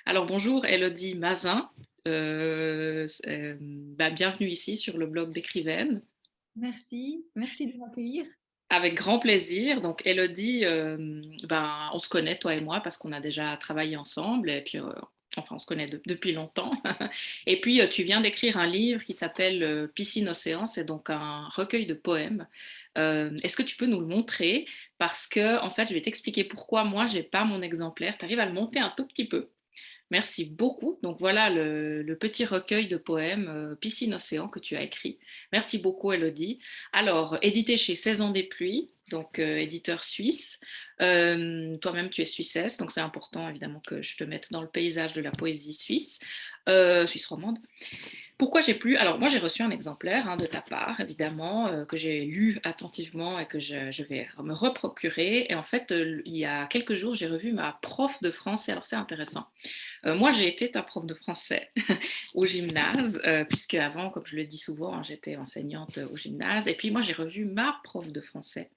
Alors bonjour Elodie Mazin. Bienvenue ici sur le blog d'écrivaine. Merci, merci de m'accueillir. Avec grand plaisir. Donc Elodie, on se connaît toi et moi parce qu'on a déjà travaillé ensemble et puis enfin on se connaît depuis longtemps. Et puis tu viens d'écrire un livre qui s'appelle Piscine Océan, c'est donc un recueil de poèmes. Est-ce que tu peux nous le montrer? Parce que en fait je vais t'expliquer pourquoi moi j'ai pas mon exemplaire. Tu arrives à le monter un tout petit peu? Merci beaucoup. Donc voilà le petit recueil de poèmes Piscine Océan que tu as écrit. Merci beaucoup Elodie. Alors, édité chez Saison des Pluies, donc éditeur suisse. Toi-même tu es suissesse, donc c'est important évidemment que je te mette dans le paysage de la poésie suisse, suisse romande. Pourquoi j'ai plu? Alors moi j'ai reçu un exemplaire de ta part, évidemment, que j'ai lu attentivement et que je vais me reprocurer. Et en fait, il y a quelques jours, j'ai revu ma prof de français. Alors c'est intéressant. Moi, j'ai été ta prof de français au gymnase, puisque avant, comme je le dis souvent, j'étais enseignante au gymnase. Et puis moi, j'ai revu ma prof de français,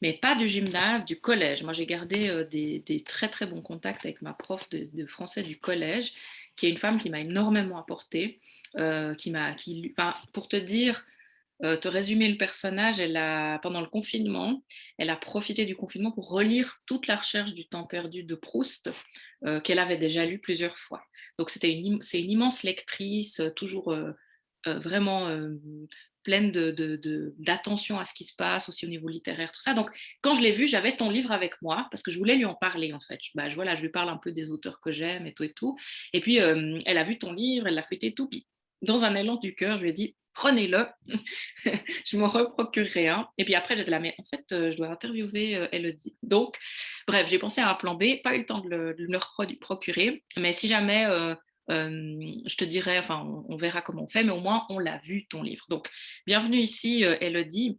mais pas du gymnase, du collège. Moi, j'ai gardé des très très bons contacts avec ma prof de français du collège, qui est une femme qui m'a énormément apporté, enfin, pour te dire, te résumer le personnage, pendant le confinement, elle a profité du confinement pour relire toute la recherche du temps perdu de Proust, qu'elle avait déjà lu plusieurs fois. Donc c'est une immense lectrice, toujours vraiment pleine d'attention à ce qui se passe, aussi au niveau littéraire, tout ça. Donc quand je l'ai vue, j'avais ton livre avec moi, parce que je voulais lui en parler en fait. Voilà, je lui parle un peu des auteurs que j'aime et tout et tout. Et puis elle a vu ton livre, elle l'a feuilleté tout, puis dans un élan du cœur, je lui ai dit prenez-le, je m'en reprocurerai un. Et puis après, j'étais là, mais en fait, je dois interviewer Elodie. Donc, bref, j'ai pensé à un plan B, pas eu le temps de me le procurer, mais si jamais, je te dirai, enfin, on verra comment on fait, mais au moins, on l'a vu, ton livre. Donc, bienvenue ici, Elodie.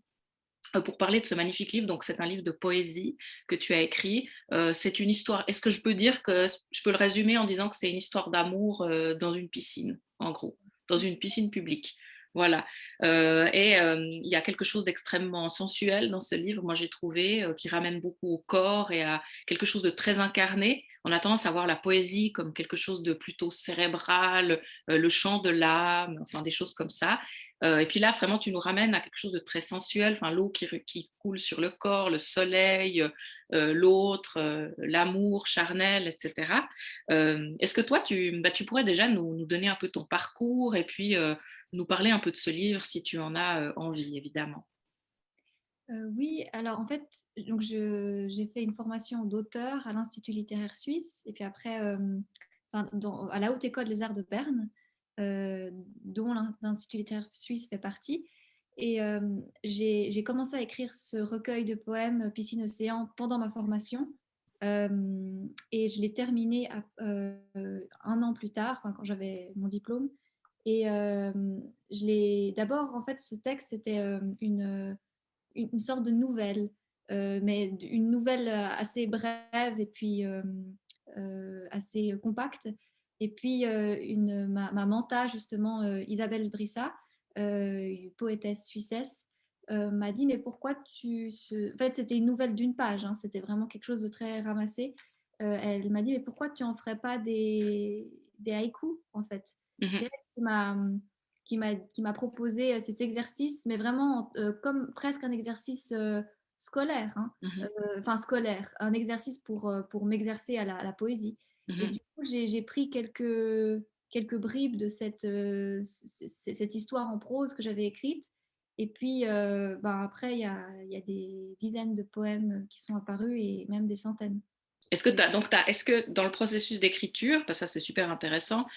Pour parler de ce magnifique livre, donc c'est un livre de poésie que tu as écrit. C'est une histoire. Est-ce que je peux dire que je peux le résumer en disant que c'est une histoire d'amour dans une piscine, en gros, dans une piscine publique. Voilà. Il y a quelque chose d'extrêmement sensuel dans ce livre, moi j'ai trouvé, qui ramène beaucoup au corps et à quelque chose de très incarné. On a tendance à voir la poésie comme quelque chose de plutôt cérébral, le chant de l'âme, enfin des choses comme ça. Et puis là, vraiment, tu nous ramènes à quelque chose de très sensuel, enfin, l'eau qui coule sur le corps, le soleil, l'autre, l'amour charnel, etc. Est-ce que toi, tu pourrais déjà nous donner un peu ton parcours et puis nous parler un peu de ce livre si tu en as envie, évidemment. Oui, alors en fait, donc j'ai fait une formation d'auteur à l'Institut littéraire suisse et puis après, enfin, à la Haute École des Arts de Berne, dont l'Institut littéraire suisse fait partie. Et j'ai commencé à écrire ce recueil de poèmes Piscine Océan pendant ma formation. Et je l'ai terminé un an plus tard, enfin, quand j'avais mon diplôme. Et d'abord, en fait, ce texte, c'était une sorte de nouvelle, mais une nouvelle assez brève et puis assez compacte. Et puis ma menta, justement, Isabelle Brissa, poétesse suissesse, m'a dit, mais pourquoi En fait, c'était une nouvelle d'une page, hein, c'était vraiment quelque chose de très ramassé. Elle m'a dit, mais pourquoi tu en ferais pas des haïkus, en fait. C'est Mhm, elle qui m'a proposé cet exercice, mais vraiment comme presque un exercice scolaire, hein. mhm, Enfin scolaire, un exercice pour m'exercer à la poésie. Et mhm. du coup, j'ai pris quelques bribes de cette histoire en prose que j'avais écrite. Et puis, après, il y a des dizaines de poèmes qui sont apparus et même des centaines. Est-ce que dans le processus d'écriture, parce que ça c'est super intéressant,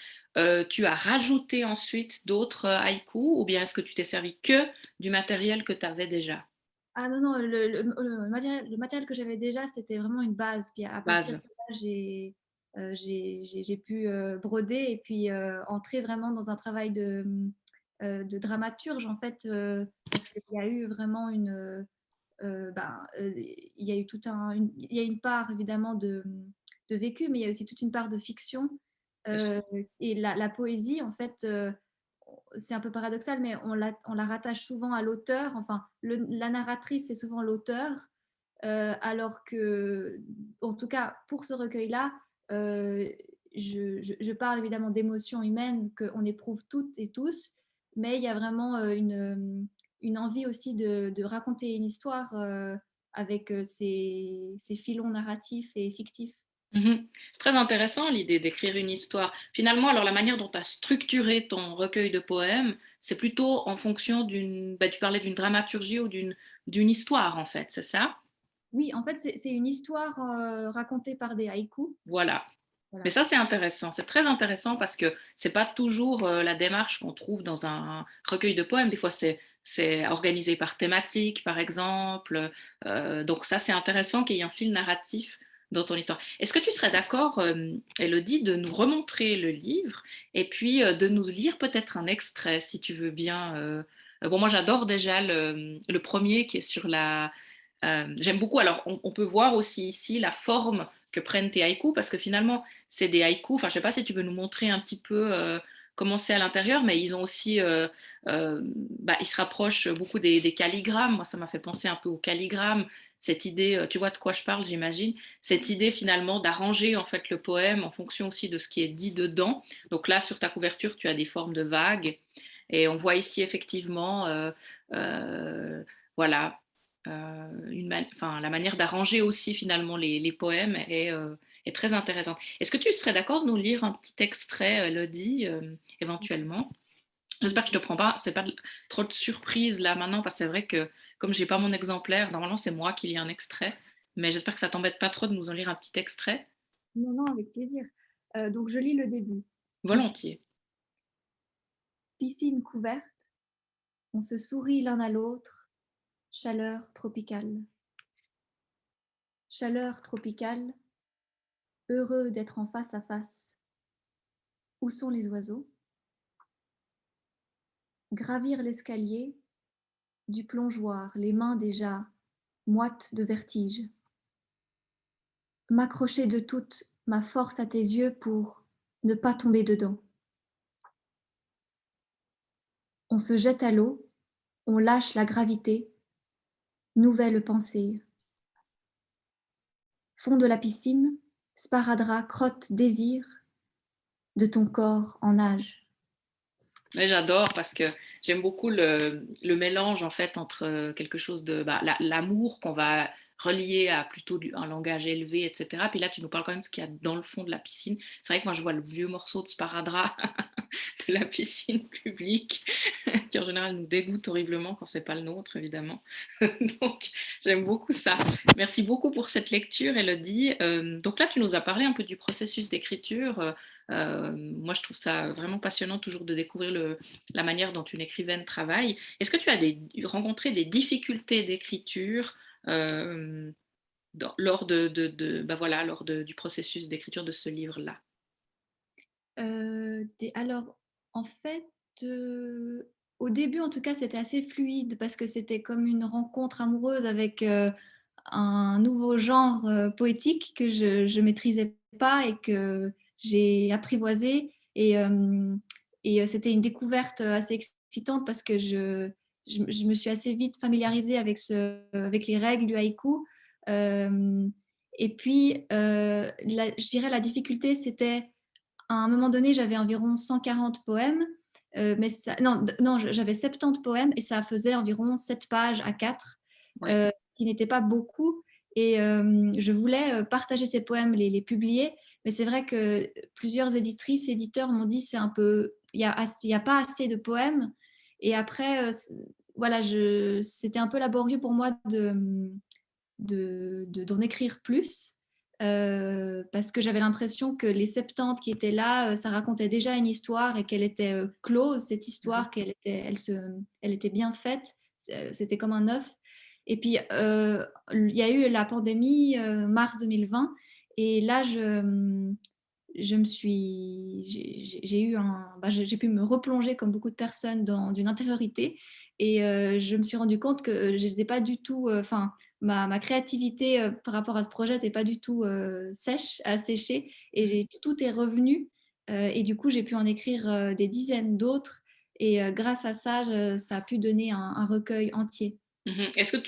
tu as rajouté ensuite d'autres haïkus ou bien est-ce que tu t'es servi que du matériel que tu avais déjà? Ah non, non, le matériel que j'avais déjà, c'était vraiment une base. Puis à partir de Base. là, j'ai pu broder et puis entrer vraiment dans un travail de dramaturge, en fait, parce qu'il y a eu vraiment il y a eu il y a une part évidemment de vécu, mais il y a aussi toute une part de fiction. Bien sûr. Euh, et la poésie, en fait, c'est un peu paradoxal, mais on la rattache souvent à l'auteur. Enfin, la narratrice, c'est souvent l'auteur, alors que, en tout cas, pour ce recueil-là, euh, je parle évidemment d'émotions humaines qu'on éprouve toutes et tous, mais il y a vraiment une envie aussi de raconter une histoire avec ces filons narratifs et fictifs. Mmh. C'est très intéressant l'idée d'écrire une histoire. Finalement, alors la manière dont tu as structuré ton recueil de poèmes, c'est plutôt en fonction tu parlais d'une dramaturgie ou d'une histoire en fait, c'est ça? Oui, en fait, c'est une histoire racontée par des haïkus. Voilà. Mais Voilà. ça, c'est intéressant, c'est très intéressant parce que c'est pas toujours, la démarche qu'on trouve dans un recueil de poèmes. Des fois, c'est organisé par thématique, par exemple, donc ça, c'est intéressant qu'il y ait un fil narratif dans ton histoire. Est-ce que tu serais d'accord, Élodie, de nous remontrer le livre et puis, de nous lire peut-être un extrait, si tu veux bien, bon, moi, j'adore déjà le 1er qui est sur la j'aime beaucoup alors on peut voir aussi ici la forme que prennent tes haïkus parce que finalement, c'est des haïkus. Enfin, je sais pas si tu veux nous montrer un petit peu comment c'est à l'intérieur, mais ils ont aussi, ils se rapprochent beaucoup des calligrammes. Moi, ça m'a fait penser un peu aux calligrammes. Cette idée, tu vois de quoi je parle, j'imagine. Cette idée finalement d'arranger en fait le poème en fonction aussi de ce qui est dit dedans. Donc là, sur ta couverture, tu as des formes de vagues, et on voit ici effectivement, euh, voilà, la manière d'arranger aussi finalement les poèmes est très intéressante. Est-ce que tu serais d'accord de nous lire un petit extrait, Elodie, éventuellement? J'espère que je te prends pas, c'est pas trop de surprise là maintenant, parce que c'est vrai que comme j'ai pas mon exemplaire, normalement c'est moi qui lis un extrait, mais j'espère que ça t'embête pas trop de nous en lire un petit extrait. Non, non, avec plaisir. Donc je lis le début. Volontiers. Piscine couverte, on se sourit l'un à l'autre, chaleur tropicale. Chaleur tropicale, heureux d'être en face à face. Où sont les oiseaux? Gravir l'escalier, du plongeoir, les mains déjà moites de vertige. M'accrocher de toute ma force à tes yeux pour ne pas tomber dedans. On se jette à l'eau, on lâche la gravité, nouvelle pensée. Fond de la piscine, sparadrap, crotte, désir de ton corps en nage. Mais j'adore parce que j'aime beaucoup le mélange en fait entre quelque chose de l'amour qu'on va relier à plutôt un langage élevé, etc. Puis là, tu nous parles quand même de ce qu'il y a dans le fond de la piscine. C'est vrai que moi, je vois le vieux morceau de sparadrap de la piscine publique, qui en général nous dégoûte horriblement quand c'est pas le nôtre, évidemment. Donc, j'aime beaucoup ça. Merci beaucoup pour cette lecture, Elodie. Donc là, tu nous as parlé un peu du processus d'écriture. Moi, je trouve ça vraiment passionnant toujours de découvrir la manière dont une écrivaine travaille. Est-ce que tu as rencontré des difficultés d'écriture lors du processus d'écriture de ce livre-là? Alors, en fait, au début, en tout cas, c'était assez fluide parce que c'était comme une rencontre amoureuse avec un nouveau genre poétique que je maîtrisais pas et que j'ai apprivoisé. C'était une découverte assez excitante parce que je me suis assez vite familiarisée avec, avec les règles du haïku. Euh, et puis, je dirais la difficulté, c'était à un moment donné, j'avais environ 140 poèmes, mais non, j'avais 70 poèmes et ça faisait environ 7 pages à 4, Ouais. ce qui n'était pas beaucoup. Et je voulais partager ces poèmes, les publier, mais c'est vrai que plusieurs éditrices, éditeurs m'ont dit c'est un peu, il y a pas assez de poèmes. Et après, voilà, c'était un peu laborieux pour moi d'en écrire plus. Parce que j'avais l'impression que les 70 qui étaient là, ça racontait déjà une histoire et qu'elle était close, cette Mhm. histoire, elle était bien faite, c'était comme un œuf. Et puis, il y a eu la pandémie, mars 2020, et là, j'ai eu j'ai pu me replonger comme beaucoup de personnes dans une intériorité, et je me suis rendu compte que j'étais pas du tout, enfin, ma créativité par rapport à ce projet n'était pas du tout sèche, asséchée, et tout est revenu, et du coup j'ai pu en écrire des dizaines d'autres, et grâce à ça, ça a pu donner un recueil entier. Mhm. Est-ce que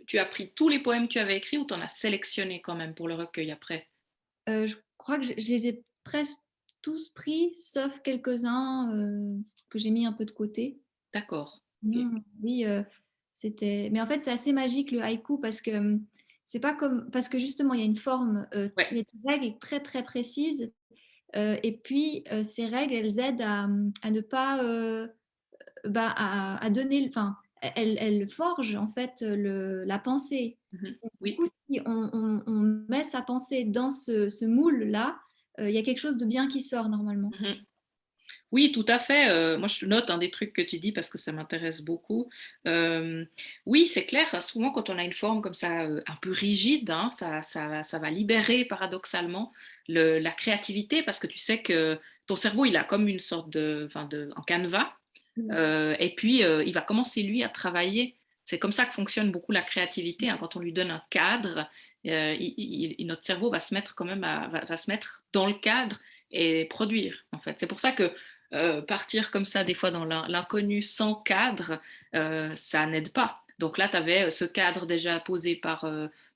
tu as pris tous les poèmes que tu avais écrits ou tu en as sélectionné quand même pour le recueil après? Je crois que je les ai presque tous pris, sauf quelques-uns que j'ai mis un peu de côté. D'accord. Ok. Non, oui, c'était. Mais en fait, c'est assez magique le haïku parce que c'est pas comme parce que justement il y a une forme, il Ouais. y a des règles très très précises et puis ces règles elles aident à ne pas bah, à donner, enfin elles forgent en fait la pensée. Mhm. Donc, du Oui. coup, si on met sa pensée dans ce moule-là, il y a quelque chose de bien qui sort normalement. Mhm. Oui, tout à fait. Moi, je note un des trucs que tu dis parce que ça m'intéresse beaucoup. Oui, c'est clair. Souvent, quand on a une forme comme ça, un peu rigide, hein, ça va libérer paradoxalement la créativité parce que tu sais que ton cerveau, il a comme une sorte un canevas. Mm. Et puis, il va commencer, lui, à travailler. C'est comme ça que fonctionne beaucoup la créativité, hein. Quand on lui donne un cadre, notre cerveau va se mettre quand même va se mettre dans le cadre et produire, en fait. C'est pour ça que partir comme ça, des fois, dans l'inconnu sans cadre, ça n'aide pas. Donc là, tu avais ce cadre déjà posé par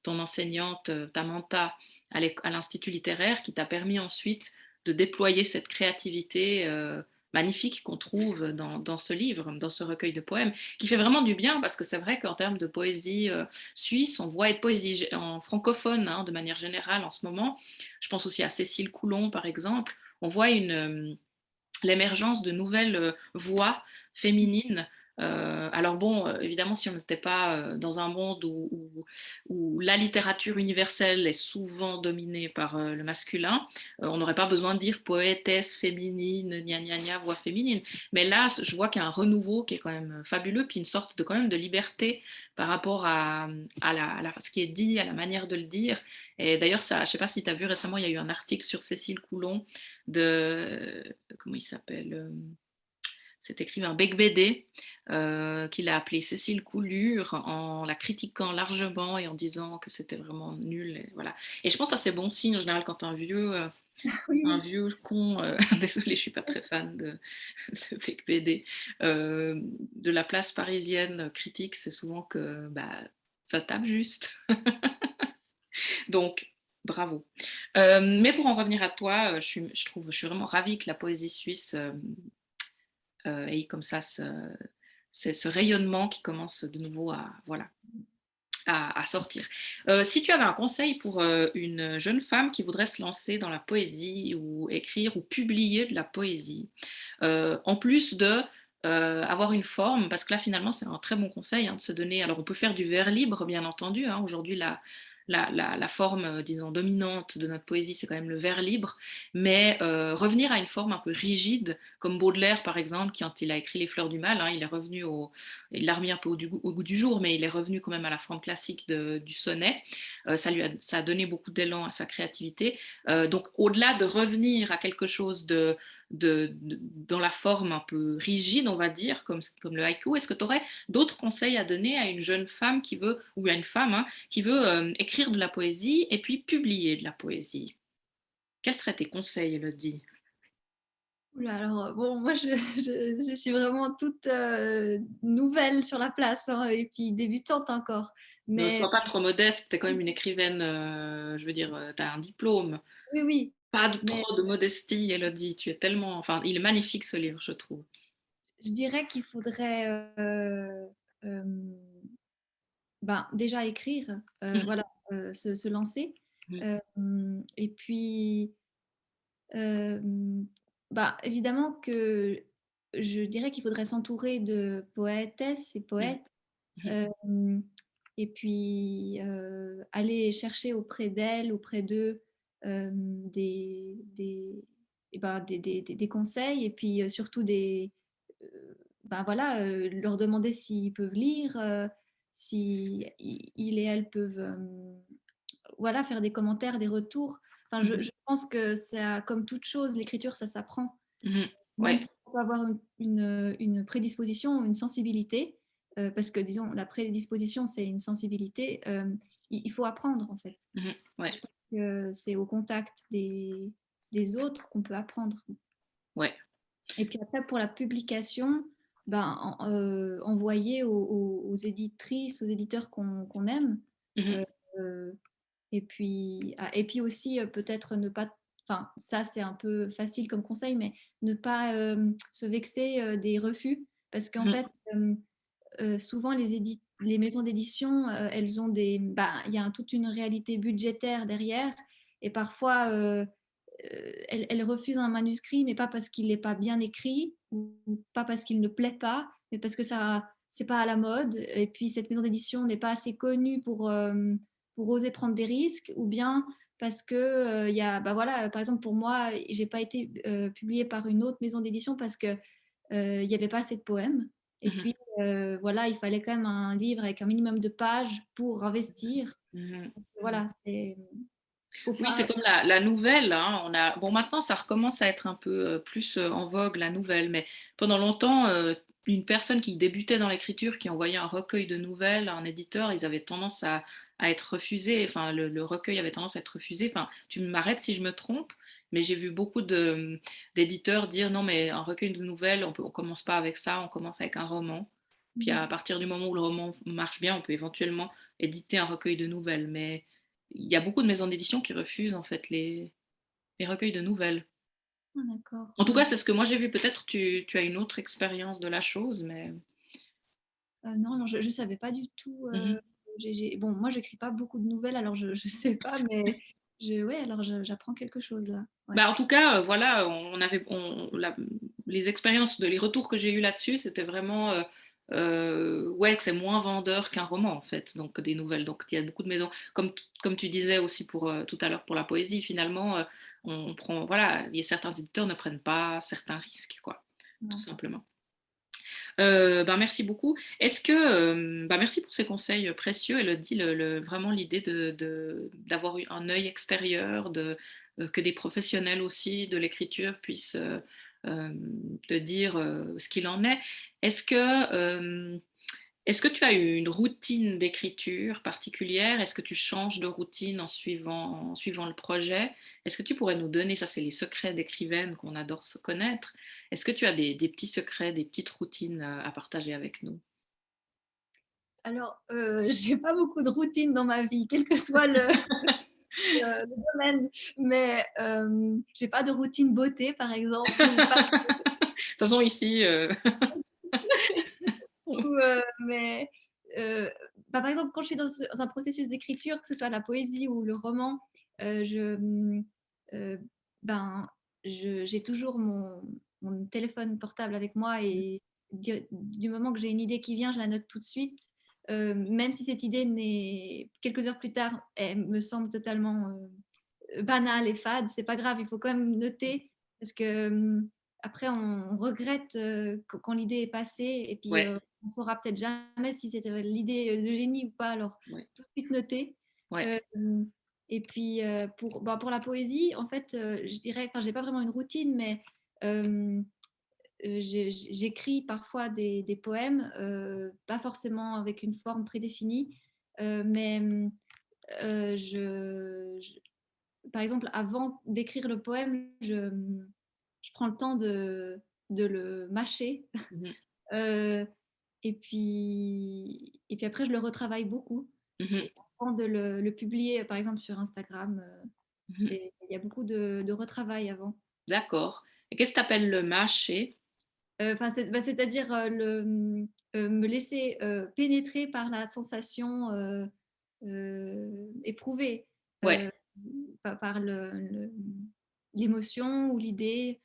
ton enseignante, ta manta, à l'Institut littéraire, qui t'a permis ensuite de déployer cette créativité magnifique qu'on trouve dans ce livre, dans ce recueil de poèmes, qui fait vraiment du bien, parce que c'est vrai qu'en termes de poésie suisse, on voit, et de poésie en francophone, hein, de manière générale en ce moment, je pense aussi à Cécile Coulon, par exemple, on voit l'émergence de nouvelles voix féminines. Alors bon, évidemment, si on n'était pas dans un monde où la littérature universelle est souvent dominée par le masculin, on n'aurait pas besoin de dire poétesse féminine, gna gna gna, voix féminine. Mais là, je vois qu'il y a un renouveau qui est quand même fabuleux, puis une sorte de quand même de liberté par rapport ce qui est dit, à la manière de le dire. Et d'ailleurs, ça, je ne sais pas si tu as vu récemment, il y a eu un article sur Cécile Coulon de comment il s'appelle cet écrivain Bec Bédé, qu'il a appelé Cécile Coulure, en la critiquant largement et en disant que c'était vraiment nul. Et, voilà. Et je pense que ça c'est bon signe en général quand Oui, un oui. vieux con, désolé, je suis pas très fan de Bec Bédé, de la place parisienne critique, c'est souvent que bah, ça tape juste. Donc, bravo. Mais pour en revenir à toi, je suis vraiment ravie que la poésie suisse ait comme ça ce rayonnement qui commence de nouveau voilà, à sortir. Si tu avais un conseil pour une jeune femme qui voudrait se lancer dans la poésie ou écrire ou publier de la poésie, en plus de avoir une forme, parce que là finalement c'est un très bon conseil hein, de se donner. Alors on peut faire du vers libre, bien entendu. Hein, aujourd'hui la forme, disons, dominante de notre poésie, c'est quand même le vers libre, mais revenir à une forme un peu rigide, comme Baudelaire par exemple, quand il a écrit Les Fleurs du Mal, hein, il est revenu il l'a remis un peu au goût du jour, mais il est revenu quand même à la forme classique du sonnet. Ça a donné beaucoup d'élan à sa créativité. Donc au-delà de revenir à quelque chose dans la forme un peu rigide, on va dire, comme le haïku, est-ce que tu aurais d'autres conseils à donner à une jeune femme qui veut, ou à une femme hein, qui veut écrire de la poésie et puis publier de la poésie? Quels seraient tes conseils, Elodie? Oula, alors, bon, moi, je suis vraiment toute nouvelle sur la place hein, et puis débutante encore. Ne Mais sois pas trop modeste, tu es quand même une écrivaine, je veux dire, tu as un diplôme. oui, oui. Pas Mais trop de modestie, Elodie, tu es tellement... Enfin, il est magnifique ce livre, je trouve. je dirais qu'il faudrait euh, ben, déjà écrire, voilà, se lancer. Mhm, Euh, et puis, euh, bah, évidemment que je dirais qu'il faudrait s'entourer de poétesses et mhm, poètes. mhm, Euh, et puis aller chercher auprès d'elles, auprès d'eux, eh ben, des conseils et puis surtout ben voilà, leur demander s'ils peuvent lire, si ils et elles peuvent voilà, faire des commentaires, des retours. Enfin, mhm, je pense que ça, comme toute chose, l'écriture, ça s'apprend mhm. même Ouais. si on peut avoir une prédisposition, une sensibilité, parce que disons, la prédisposition, c'est une sensibilité, il faut apprendre en fait. Mhm, Et ouais. je pense que c'est au contact des autres qu'on peut apprendre. Ouais. Et puis après, pour la publication, ben, envoyer aux éditrices, aux éditeurs qu'on aime. Mhm, euh, euh, et puis aussi, peut-être ne pas. enfin, ça c'est un peu facile comme conseil, mais ne pas se vexer des refus, parce qu'en Mmh. fait, souvent les maisons d'édition, elles ont il y a toute une réalité budgétaire derrière, et parfois, elles refusent un manuscrit, mais pas parce qu'il n'est pas bien écrit, ou pas parce qu'il ne plaît pas, mais parce que ça c'est pas à la mode, et puis cette maison d'édition n'est pas assez connue pour oser prendre des risques, ou bien parce que, il y a bah, voilà, par exemple pour moi, j'ai pas été, publiée par une autre maison d'édition parce que, il y avait pas assez de poèmes, et Mmh. puis, voilà, il fallait quand même un livre avec un minimum de pages pour investir. Mmh. Voilà, faut Oui, c'est pas. comme la nouvelle, hein, bon, maintenant ça recommence à être un peu, plus, en vogue, la nouvelle, mais pendant longtemps, une personne qui débutait dans l'écriture, qui envoyait un recueil de nouvelles à un éditeur, ils avaient tendance à être refusés, enfin le recueil avait tendance à être refusé. Enfin, tu m'arrêtes si je me trompe, mais j'ai vu beaucoup d'éditeurs dire: «Non, mais un recueil de nouvelles, on commence pas avec ça, on commence avec un roman. Puis à Mmh. partir du moment où le roman marche bien, on peut éventuellement éditer un recueil de nouvelles», mais il y a beaucoup de maisons d'édition qui refusent en fait les recueils de nouvelles. Ah d'accord. En tout Oui. cas, c'est ce que moi j'ai vu. Peut-être tu as une autre expérience de la chose, mais Non, non, je ne savais pas du tout, mmh. bon, moi, j'écris pas beaucoup de nouvelles, alors je sais pas, mais ouais, alors j'apprends quelque chose là. Ouais. Bah, en tout cas, voilà, les expériences les retours que j'ai eus là-dessus, c'était vraiment, ouais, que c'est moins vendeur qu'un roman en fait, donc des nouvelles. Donc il y a beaucoup de maisons comme tu disais aussi pour, tout à l'heure pour la poésie finalement, on prend voilà, il y a certains éditeurs ne prennent pas certains risques quoi, tout Ouais. simplement. Ben, merci beaucoup. Est-ce que, bah, merci pour ces conseils précieux. Elodie, vraiment l'idée d'avoir eu un œil extérieur, que des professionnels aussi de l'écriture puissent te dire ce qu'il en est. Est-ce que, est-ce que tu as eu une routine d'écriture particulière? Est-ce que tu changes de routine en suivant le projet? Est-ce que tu pourrais nous donner, ça c'est les secrets d'écrivaine qu'on adore se connaître. Est-ce que tu as des petits secrets, des petites routines à partager avec nous? Alors, j'ai pas beaucoup de routine dans ma vie, quel que soit le domaine, mais j'ai pas de routine beauté, par exemple, ou pas. De toute façon ici, Ou, mais heu, bah, par exemple, quand je suis dans un processus d'écriture, que ce soit la poésie ou le roman, heu, ben, j'ai toujours mon téléphone portable avec moi, et du moment que j'ai une idée qui vient, je la note tout de suite, même si cette idée n'est quelques heures plus tard, elle me semble totalement, banale et fade, c'est pas grave, il faut quand même noter, parce que, après on regrette, quand l'idée est passée, et puis, ouais, on saura peut-être jamais si c'était l'idée de génie ou pas, alors ouais, tout de suite noter. ouais. Hem Et puis, pour la poésie, en fait, je dirais, enfin, j'ai pas vraiment une routine, mais hem, j'écris parfois des poèmes, pas forcément avec une forme prédéfinie, mais par exemple, avant d'écrire le poème, je prends le temps de le mâcher, Mmh. heu et puis après je le retravaille beaucoup, Mmh. et avant de le publier, par exemple sur Instagram, Mmh. il y a beaucoup de retravail avant. D'accord, et qu'est-ce que tu appelles le mâcher? Enfin, c'est-à-dire, me laisser, pénétrer par la sensation, éprouvée, Ouais. par l'émotion ou l'idée.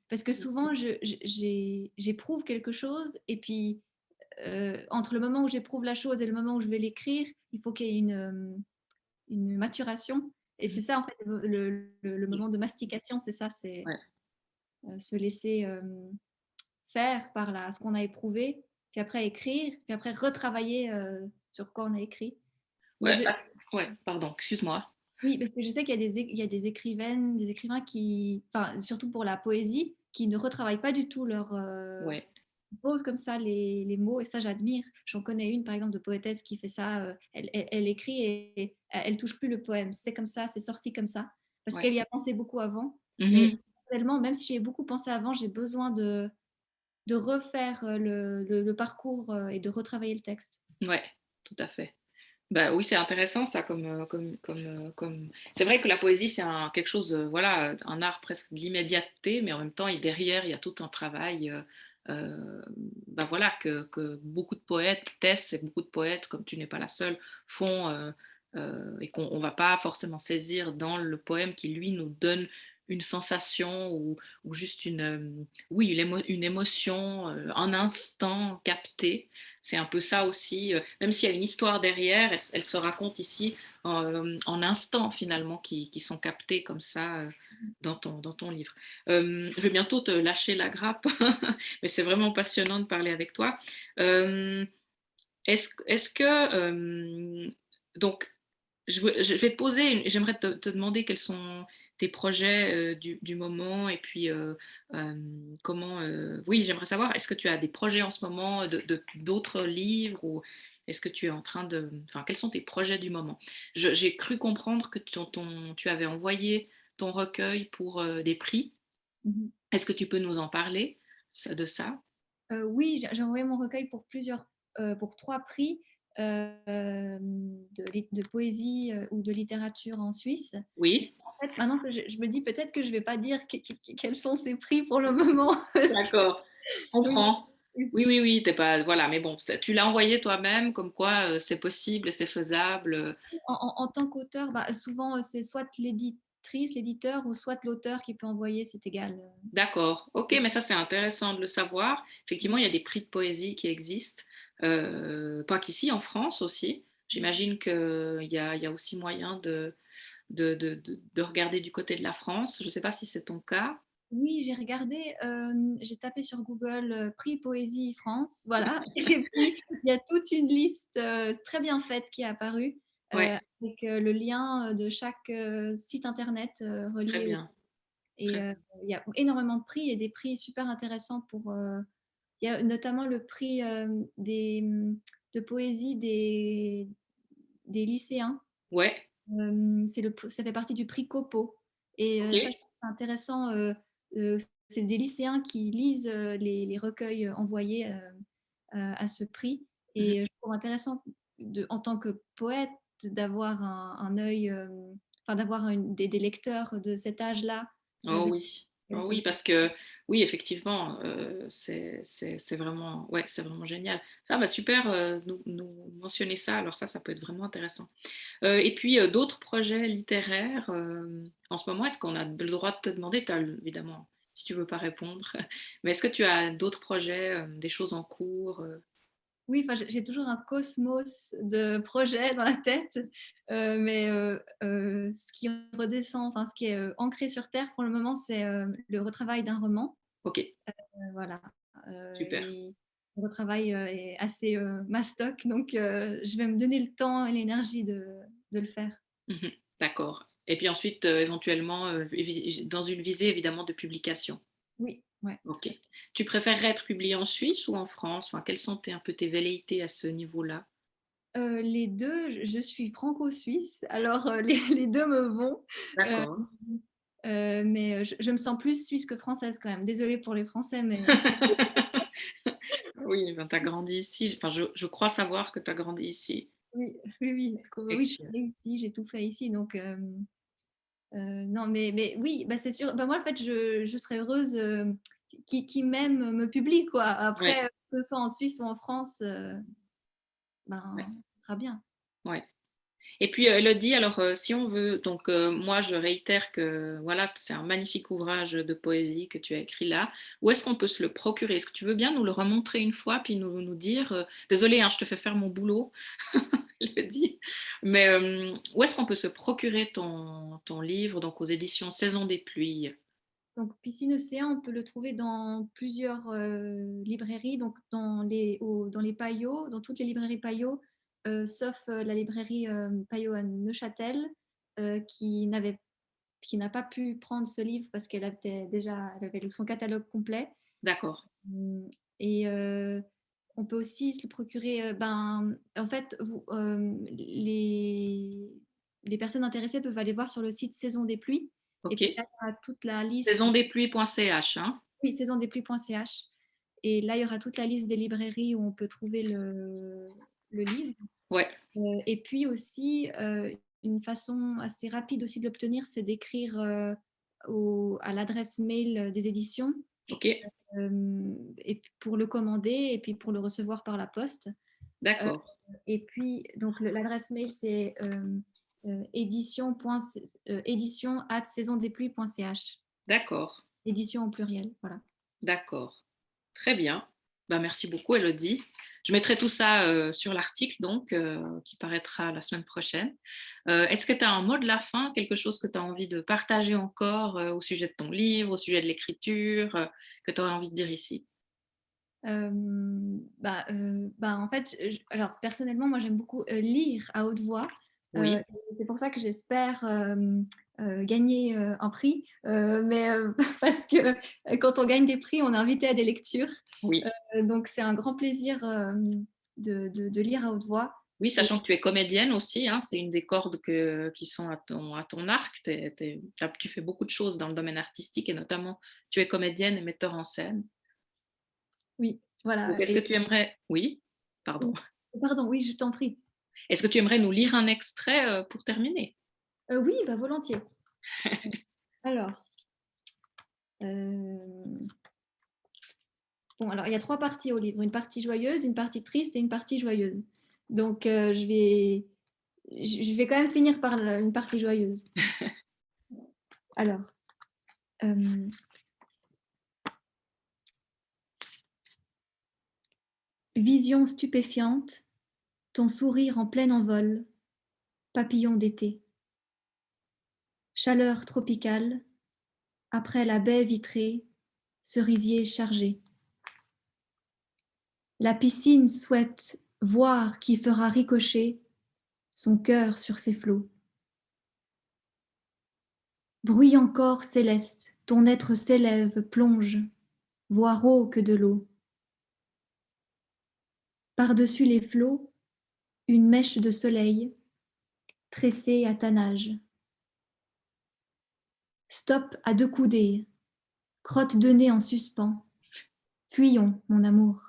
Parce que souvent j'éprouve quelque chose, et puis, entre le moment où j'éprouve la chose et le moment où je vais l'écrire, il faut qu'il y ait une maturation, et c'est Mmh. ça en fait le moment de mastication, c'est ça, c'est, Ouais. se laisser, faire par ce qu'on a éprouvé, puis après écrire, puis après retravailler, sur quoi on a écrit. Mais Ouais, ouais, pardon, excuse-moi. oui, parce que je sais qu'il y a il y a des écrivaines, des écrivains qui, enfin, surtout pour la poésie, qui ne retravaillent pas du tout Ouais. posent comme ça les mots, et ça j'admire. J'en connais une par exemple de poétesse qui fait ça, elle écrit, et elle touche plus le poème. C'est comme ça, c'est sorti comme ça, parce Ouais. qu'elle y a pensé beaucoup avant. Mais Mmh. personnellement, même si j'ai beaucoup pensé avant, j'ai besoin de refaire, le parcours, et de retravailler le texte. Ouais, tout à fait. Bah, oui, c'est intéressant ça c'est vrai que la poésie, c'est quelque chose, voilà, un art presque de l'immédiateté, mais en même temps, derrière, il y a tout un travail, bah, voilà, que beaucoup de poètes testent et beaucoup de poètes, comme tu n'es pas la seule, font, et qu'on on va pas forcément saisir dans le poème qui, lui, nous donne une sensation ou juste oui, une émotion, un instant capté. C'est un peu ça aussi, même s'il y a une histoire derrière, elle se raconte ici en instants finalement qui sont captés comme ça dans ton livre. Je vais bientôt te lâcher la grappe, mais c'est vraiment passionnant de parler avec toi. Euh, est-ce que donc je vais te poser, j'aimerais te demander quels sont tes projets du moment et puis comment. Oui, j'aimerais savoir, est-ce que tu as des projets en ce moment d'autres livres ou est-ce que tu es en train de. Enfin, quels sont tes projets du moment? J'ai cru comprendre que tu avais envoyé ton recueil pour des prix. Mhm. Est-ce que tu peux nous en parler de ça? Oui, j'ai envoyé mon recueil pour pour 3 prix de poésie ou de littérature en Suisse. Oui, En fait, maintenant que je me dis peut-être que je vais pas dire quels sont ces prix pour le moment. d'accord. Je Oui, comprends. oui. Oui, oui, oui, t'es pas. Voilà, mais bon, tu l'as envoyé toi-même, comme quoi c'est possible, c'est faisable. En tant qu'auteur, bah, souvent c'est soit l'éditrice, l'éditeur ou soit l'auteur qui peut envoyer, c'est égal. D'accord, ok, mais ça c'est intéressant de le savoir. Effectivement, il y a des prix de poésie qui existent, pas qu'ici, en France aussi. J'imagine qu'il y a aussi moyen de regarder du côté de la France. Je ne sais pas si c'est ton cas. Oui, j'ai regardé, j'ai tapé sur Google prix Poésie France, voilà. Et puis, il y a toute une liste très bien faite qui est apparue Ouais, avec le lien de chaque site internet très relié au. bien, Et très bien. il y a énormément de prix et des prix super intéressants pour. Il y a notamment le prix de poésie des lycéens. Ouais, Ça fait partie du prix Copo. Et ok. ça, je trouve que c'est intéressant. Euh, c'est des lycéens qui lisent les recueils envoyés à ce prix. Mhm. Et je trouve intéressant, en tant que poète, d'avoir un œil, enfin d'avoir des lecteurs de cet âge-là. Oh oui, oh Ça, oui, parce que oui, effectivement, c'est vraiment, ouais, c'est vraiment génial. Ça, bah super, nous mentionner ça. Alors ça peut être vraiment intéressant. Et puis d'autres projets littéraires en ce moment, est-ce qu'on a le droit de te demander, évidemment, si tu veux pas répondre, mais est-ce que tu as d'autres projets, des choses en cours Oui, enfin, j'ai toujours un cosmos de projets dans la tête, mais ce qui redescend, enfin, ce qui est ancré sur Terre pour le moment, c'est le retravail d'un roman. Ok, Voilà. super. Et le retravail est assez mastoc, donc je vais me donner le temps et l'énergie de le faire. Mhm, d'accord. Et puis ensuite, éventuellement, dans une visée évidemment de publication. Oui, ouais, Ok. tout à fait. Tu préférerais être publié en Suisse ou en France? Enfin, quelles sont un peu tes velléités à ce niveau-là? Les deux, je suis franco-suisse, alors les deux me vont. Euh, D'accord. mais je me sens plus suisse que française quand même. Désolée pour les Français, mais Oui, ben, tu as grandi ici. Enfin, je crois savoir que tu as grandi ici. oui, oui, oui, parce que, Et oui, je suis que- née ici, j'ai tout fait ici, donc non, mais oui, bah, c'est sûr. Bah, moi, en fait, je serais heureuse qui m'aime me publie, quoi. Ouais, Après, que ce soit en Suisse ou en France, ouais, ben, ce sera bien. ouais. Et puis, Elodie, alors, si on veut, donc, moi, je réitère que, voilà, c'est un magnifique ouvrage de poésie que tu as écrit là. Où est-ce qu'on peut se le procurer? Est-ce que tu veux bien nous le remontrer une fois, puis nous dire, désolée, hein, je te fais faire mon boulot, Elodie, mais où est-ce qu'on peut se procurer ton livre, donc aux éditions Saison des pluies? Donc, Piscine Océan, on peut le trouver dans plusieurs librairies, donc dans les Payot, dans toutes les librairies Payot, sauf la librairie Payot à Neuchâtel, qui qui n'a pas pu prendre ce livre parce elle avait son catalogue complet. D'accord, Hum, Et on peut aussi se le procurer. En fait, les personnes intéressées peuvent aller voir sur le site Saison des pluies. Et ok. puis là, il y aura toute la liste. Saisondespluies.ch, hein? Oui, saisondespluies.ch. Et là, il y aura toute la liste des librairies où on peut trouver le livre. Ouais, Et puis aussi, une façon assez rapide aussi de l'obtenir, c'est d'écrire, à l'adresse mail des éditions, ok, et puis pour le commander et puis pour le recevoir par la poste. Heu d'accord, et puis donc l'adresse mail c'est, édition@saisondespluies.ch. d'accord, Édition au pluriel, voilà. d'accord. Très bien. Bah, merci beaucoup, Elodie. Je mettrai tout ça sur l'article donc, qui paraîtra la semaine prochaine. Est-ce que tu as un mot de la fin, quelque chose que tu as envie de partager encore au sujet de ton livre, au sujet de l'écriture, que tu aurais envie de dire ici? En fait, alors personnellement, moi j'aime beaucoup, lire à haute voix, Oui, et c'est pour ça que j'espère, gagner, un prix, parce que, quand on gagne des prix, on est invité à des lectures, oui. donc c'est un grand plaisir, de lire à haute voix. Oui, Et sachant que tu es comédienne aussi, hein, c'est une des cordes qui sont à ton arc. Tu fais beaucoup de choses dans le domaine artistique et notamment tu es comédienne et metteur en scène. oui, Donc, voilà. est-ce que tu aimerais... Oui, pardon. Oui, pardon, oui, je t'en prie. Est-ce que tu aimerais nous lire un extrait pour terminer? Oui, bah, volontiers. Alors, hem, bon, alors il y a 3 parties au livre, une partie joyeuse, une partie triste et une partie joyeuse. Donc, je vais quand même finir par une partie joyeuse. Alors, hem, vision stupéfiante, ton sourire en plein envol, papillon d'été. Chaleur tropicale, après la baie vitrée, cerisier chargé. La piscine souhaite voir qui fera ricocher son cœur sur ses flots. Bruit encore céleste, ton être s'élève, plonge, voix rauque de l'eau. Par-dessus les flots, une mèche de soleil, tressée à ta nage. Stop à 2 coudées, crotte de nez en suspens. Fuyons, mon amour.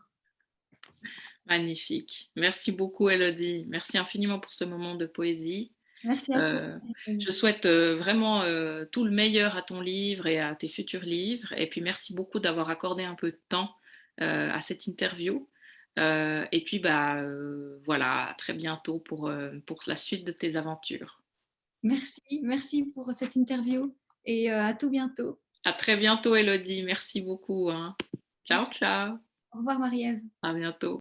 Magnifique. Merci beaucoup, Elodie. Merci infiniment pour ce moment de poésie. Merci à toi. Euh, je souhaite vraiment tout le meilleur à ton livre et à tes futurs livres. Et puis, merci beaucoup d'avoir accordé un peu de temps à cette interview. Et puis, voilà, à très bientôt pour la suite de tes aventures. Merci pour cette interview et à tout bientôt. À très bientôt, Elodie. Merci beaucoup, hein. Ciao, Merci. ciao. Au revoir Marie-Ève. À bientôt.